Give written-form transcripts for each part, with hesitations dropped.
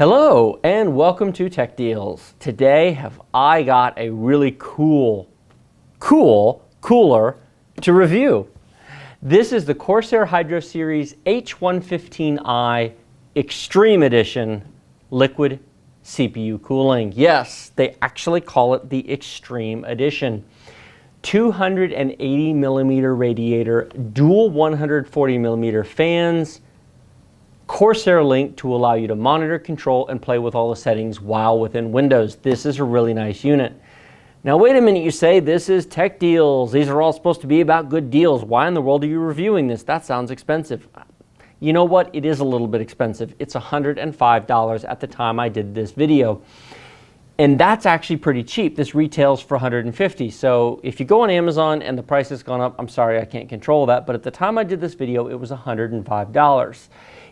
Hello and welcome to Tech Deals. Today have I got a really cooler to review. This is the Corsair Hydro Series H115i Extreme Edition liquid CPU cooling. Yes, they actually call it the Extreme Edition. 280 millimeter radiator, dual 140 millimeter fans, Corsair link to allow you to monitor, control, and play with all the settings while within Windows. This is a really nice unit. Now wait a minute, you say, this is Tech Deals. These are all supposed to be about good deals. Why in the world are you reviewing this? That sounds expensive. You know what? It is a little bit expensive. It's $105 at the time I did this video. And that's actually pretty cheap. This retails for $150. So if you go on Amazon and the price has gone up, I'm sorry, I can't control that. But at the time I did this video, it was $105.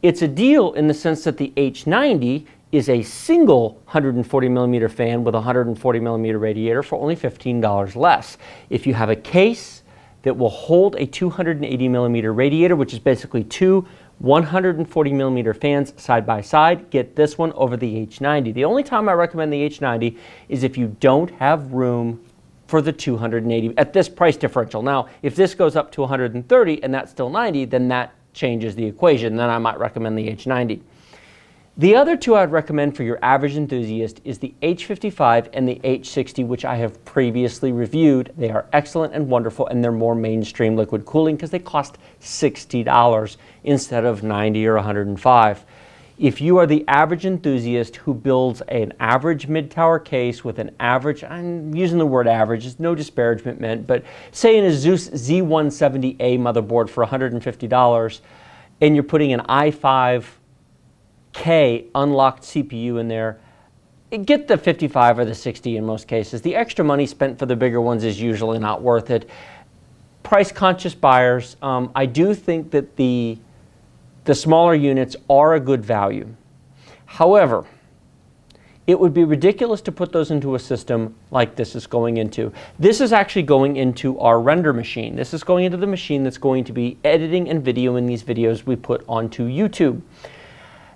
It's a deal in the sense that the H90 is a single 140 millimeter fan with a 140 millimeter radiator for only $15 less. If you have a case that will hold a 280 millimeter radiator, which is basically two 140 millimeter fans side by side, get this one over the H90. The only time I recommend the H90 is if you don't have room for the 280 at this price differential. Now, if this goes up to 130 and that's still 90, then that changes the equation. Then I might recommend the H90. The other two I'd recommend for your average enthusiast is the H55 and the H60, which I have previously reviewed. They are excellent and wonderful, and they're more mainstream liquid cooling because they cost $60 instead of $90 or $105. If you are the average enthusiast who builds an average mid-tower case with an average, I'm using the word average, there's no disparagement meant, but say in a Zeus Z170A motherboard for $150, and you're putting an i5K unlocked CPU in there, get the 55 or the 60 in most cases. The extra money spent for the bigger ones is usually not worth it. Price-conscious buyers, I do think that the smaller units are a good value. However, it would be ridiculous to put those into a system like this is going into. This is actually going into our render machine. This is going into the machine that's going to be editing and videoing these videos we put onto YouTube.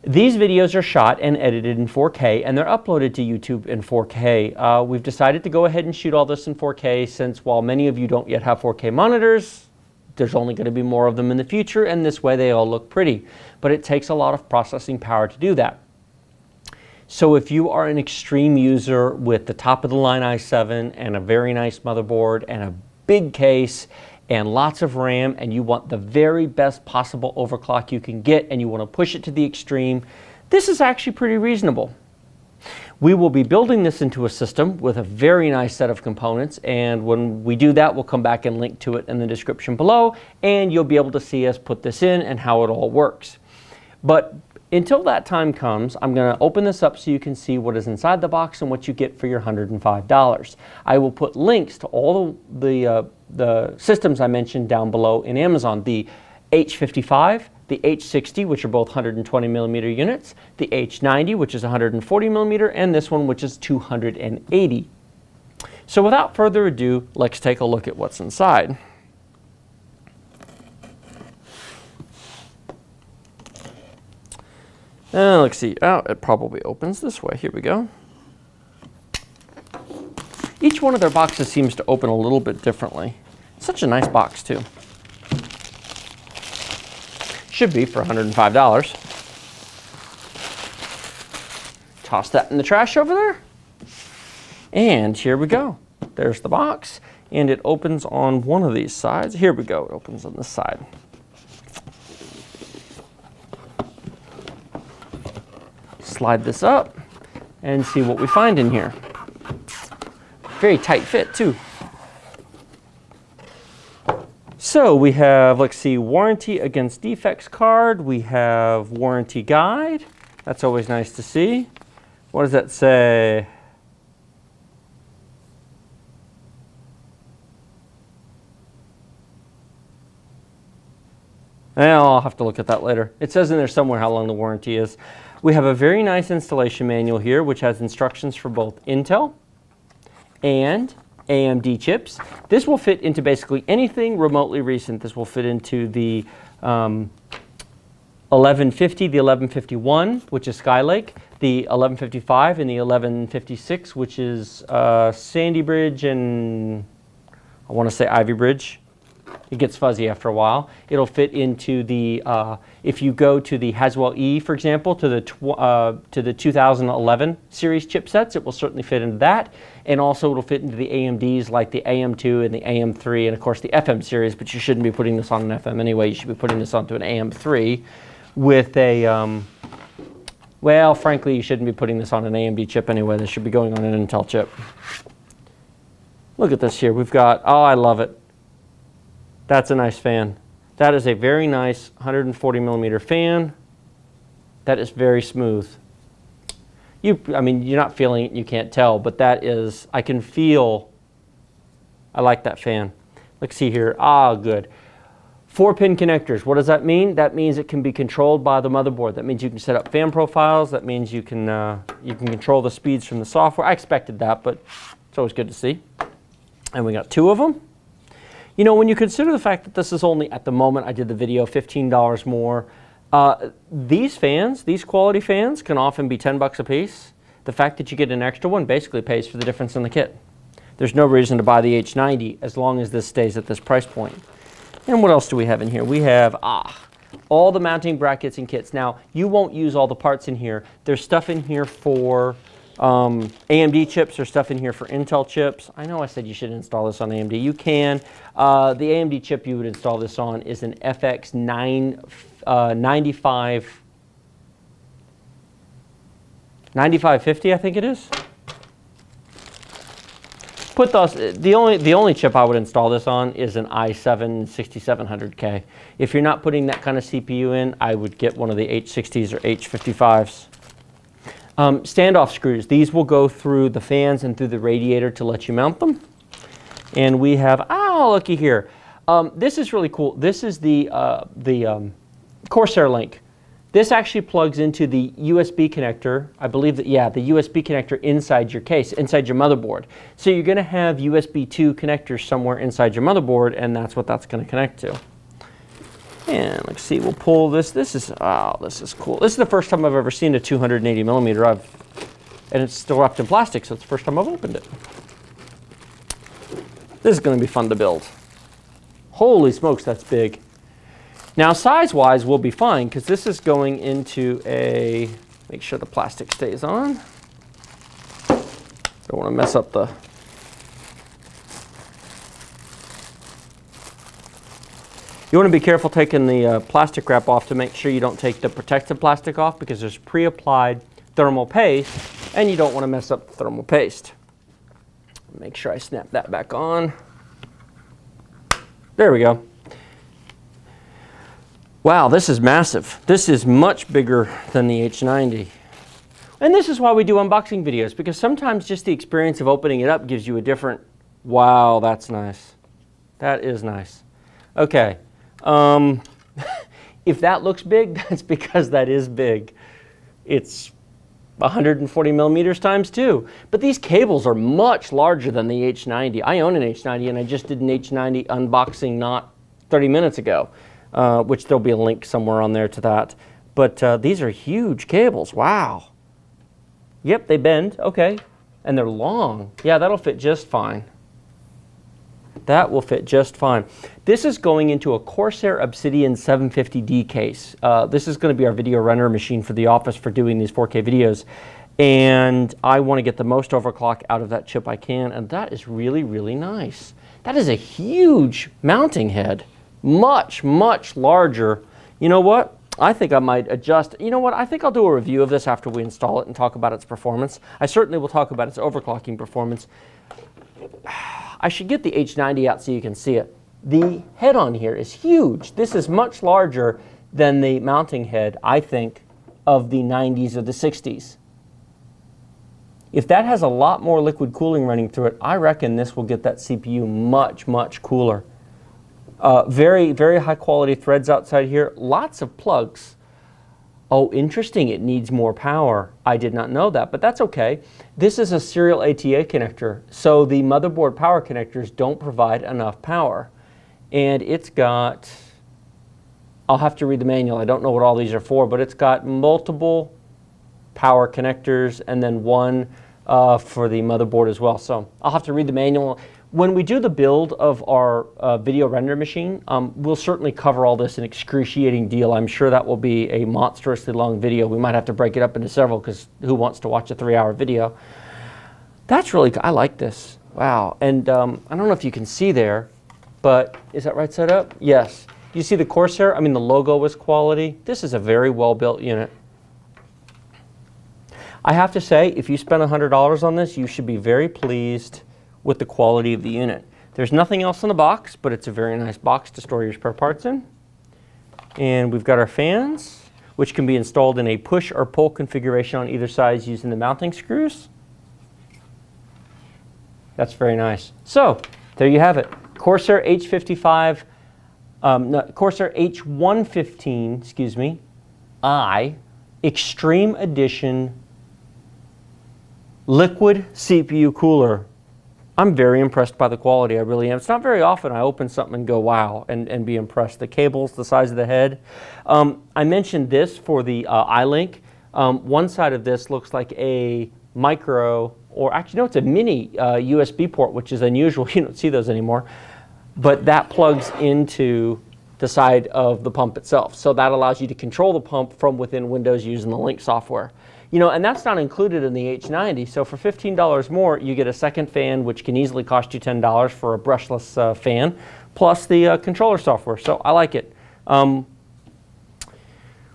These videos are shot and edited in 4K, and they're uploaded to YouTube in 4K. We've decided to go ahead and shoot all this in 4K since while many of you don't yet have 4K monitors, there's only going to be more of them in the future, and this way they all look pretty. But it takes a lot of processing power to do that. So if you are an extreme user with the top-of-the-line i7 and a very nice motherboard and a big case and lots of RAM, and you want the very best possible overclock you can get and you want to push it to the extreme, this is actually pretty reasonable. We will be building this into a system with a very nice set of components, and when we do that, we'll come back and link to it in the description below, and you'll be able to see us put this in and how it all works. But until that time comes, I'm going to open this up so you can see what is inside the box and what you get for your $105. I will put links to all the systems I mentioned down below in Amazon. The H55, the H60, which are both 120 millimeter units, the H90, which is 140 millimeter, and this one, which is 280. So without further ado, let's take a look at what's inside. Let's see. Oh, it probably opens this way. Here we go. Each one of their boxes seems to open a little bit differently. Such a nice box, too. Should be for $105. Toss that in the trash over there. And here we go. There's the box. And it opens on one of these sides. Here we go. It opens on this side. Slide this up and see what we find in here. Very tight fit, too. So we have, let's see, warranty against defects card. We have warranty guide. That's always nice to see. What does that say? Well, I'll have to look at that later. It says in there somewhere how long the warranty is. We have a very nice installation manual here, which has instructions for both Intel and AMD chips. This will fit into basically anything remotely recent. This will fit into the 1150, the 1151, which is Skylake, the 1155 and the 1156, which is Sandy Bridge and I want to say Ivy Bridge. It gets fuzzy after a while. It'll fit into the, if you go to the Haswell E, for example, to the 2011 series chipsets, it will certainly fit into that. And also it'll fit into the AMDs like the AM2 and the AM3 and of course the FM series, but you shouldn't be putting this on an FM anyway. You should be putting this onto an AM3 with a, well, frankly, you shouldn't be putting this on an AMD chip anyway. This should be going on an Intel chip. Look at this here. We've got, oh, I love it. That's a nice fan. That is a very nice 140 millimeter fan. That is very smooth. I mean, you're not feeling it, you can't tell, but that is, I can feel, I like that fan. Let's see here, ah, good. 4-pin connectors, what does that mean? That means it can be controlled by the motherboard. That means you can set up fan profiles. That means you can control the speeds from the software. I expected that, but it's always good to see. And we got 2 of them. You know, when you consider the fact that this is only, at the moment I did the video, $15 more, these fans, these quality fans, can often be 10 bucks a piece. The fact that you get an extra one basically pays for the difference in the kit. There's no reason to buy the H90 as long as this stays at this price point. And what else do we have in here? We have, all the mounting brackets and kits. Now, you won't use all the parts in here. There's stuff in here for AMD chips, there's stuff in here for Intel chips. I know I said you should install this on AMD. You can. The AMD chip you would install this on is an FX 9550, I think it is. Put those. The only chip I would install this on is an i7 6700K. If you're not putting that kind of CPU in, I would get one of the H60s or H55s. Standoff screws. These will go through the fans and through the radiator to let you mount them. And we have, oh, looky here. This is really cool. This is the Corsair Link. This actually plugs into the USB connector. I believe that, yeah, the USB connector inside your case, inside your motherboard. So you're going to have USB 2 connectors somewhere inside your motherboard, and that's what that's going to connect to. And let's see, we'll pull this. This is, oh, this is cool. This is the first time I've ever seen a 280 millimeter. And it's still wrapped in plastic, so it's the first time I've opened it. This is going to be fun to build. Holy smokes, that's big. Now, size-wise, we'll be fine, because this is going into a, make sure the plastic stays on. Don't want to mess up the, you want to be careful taking the plastic wrap off to make sure you don't take the protective plastic off, because there's pre-applied thermal paste, and you don't want to mess up the thermal paste. Make sure I snap that back on. There we go. Wow, this is massive. This is much bigger than the H90. And this is why we do unboxing videos, because sometimes just the experience of opening it up gives you a different, wow, that's nice. That is nice. Okay. If that looks big, that's because that is big. It's 140 millimeters times 2. But these cables are much larger than the H90. I own an H90, and I just did an H90 unboxing not 30 minutes ago, which there'll be a link somewhere on there to that. But these are huge cables. Wow. Yep, they bend. Okay. And they're long. Yeah, that'll fit just fine. That will fit just fine. This is going into a Corsair Obsidian 750D case. This is going to be our video render machine for the office for doing these 4K videos. And I want to get the most overclock out of that chip I can. And that is really, really nice. That is a huge mounting head. Much, much larger. You know what? I think I might adjust. You know what? I think I'll do a review of this after we install it and talk about its performance. I certainly will talk about its overclocking performance. I should get the H90 out so you can see it. The head on here is huge. This is much larger than the mounting head, I think, of the 90s or the 60s. If that has a lot more liquid cooling running through it, I reckon this will get that CPU much, much cooler. Very, very high quality threads outside here. Lots of plugs. Oh, interesting, it needs more power. I did not know that, but that's okay. This is a serial ATA connector, so the motherboard power connectors don't provide enough power. And it's got I'll have to read the manual. I don't know what all these are for, but it's got multiple power connectors and then one for the motherboard as well. So I'll have to read the manual. When we do the build of our video render machine, we'll certainly cover all this in excruciating deal. I'm sure that will be a monstrously long video. We might have to break it up into several because who wants to watch a 3-hour video? That's really, I like this. Wow. And I don't know if you can see there, but is that right side up? Yes. You see the Corsair? I mean, the logo was quality. This is a very well-built unit. I have to say, if you spend $100 on this, you should be very pleased with the quality of the unit. There's nothing else in the box, but it's a very nice box to store your spare parts in. And we've got our fans, which can be installed in a push or pull configuration on either side using the mounting screws. That's very nice. So, there you have it. Corsair H55, Corsair H115, excuse me, I, Extreme Edition liquid CPU cooler. I'm very impressed by the quality, I really am. It's not very often I open something and go, wow, and be impressed. The cables, the size of the head. I mentioned this for the iLink. One side of this looks like a micro, or actually no, it's a mini USB port, which is unusual. You don't see those anymore. But that plugs into the side of the pump itself. So that allows you to control the pump from within Windows using the Link software. You know, and that's not included in the H90. So for $15 more, you get a second fan, which can easily cost you $10 for a brushless fan, plus the controller software. So I like it.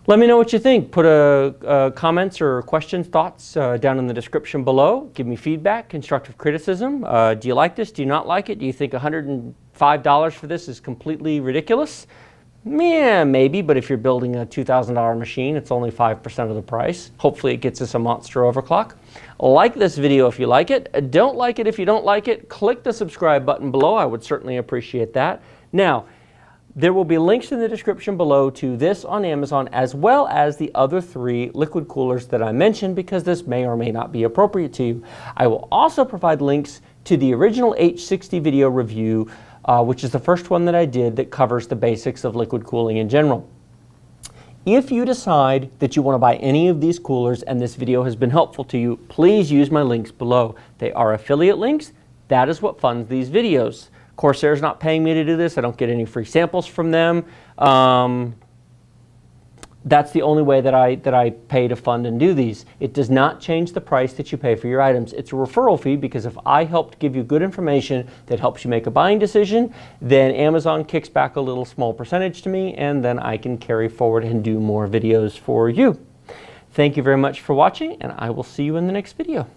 Let me know what you think. Put comments or questions, thoughts down in the description below. Give me feedback, constructive criticism. Do you like this? Do you not like it? Do you think $105 for this is completely ridiculous? Yeah, maybe, but if you're building a $2,000 machine, it's only 5% of the price. Hopefully it gets us a monster overclock. Like this video if you like it. Don't like it if you don't like it. Click the subscribe button below. I would certainly appreciate that. Now, there will be links in the description below to this on Amazon, as well as the other 3 liquid coolers that I mentioned, because this may or may not be appropriate to you. I will also provide links to the original H60 video review, which is the first one that I did that covers the basics of liquid cooling in general. If you decide that you want to buy any of these coolers and this video has been helpful to you, please use my links below. They are affiliate links. That is what funds these videos. Corsair's not paying me to do this. I don't get any free samples from them. That's the only way that I pay to fund and do these. It does not change the price that you pay for your items. It's a referral fee, because if I helped give you good information that helps you make a buying decision, then Amazon kicks back a little small percentage to me, and then I can carry forward and do more videos for you. Thank you very much for watching, and I will see you in the next video.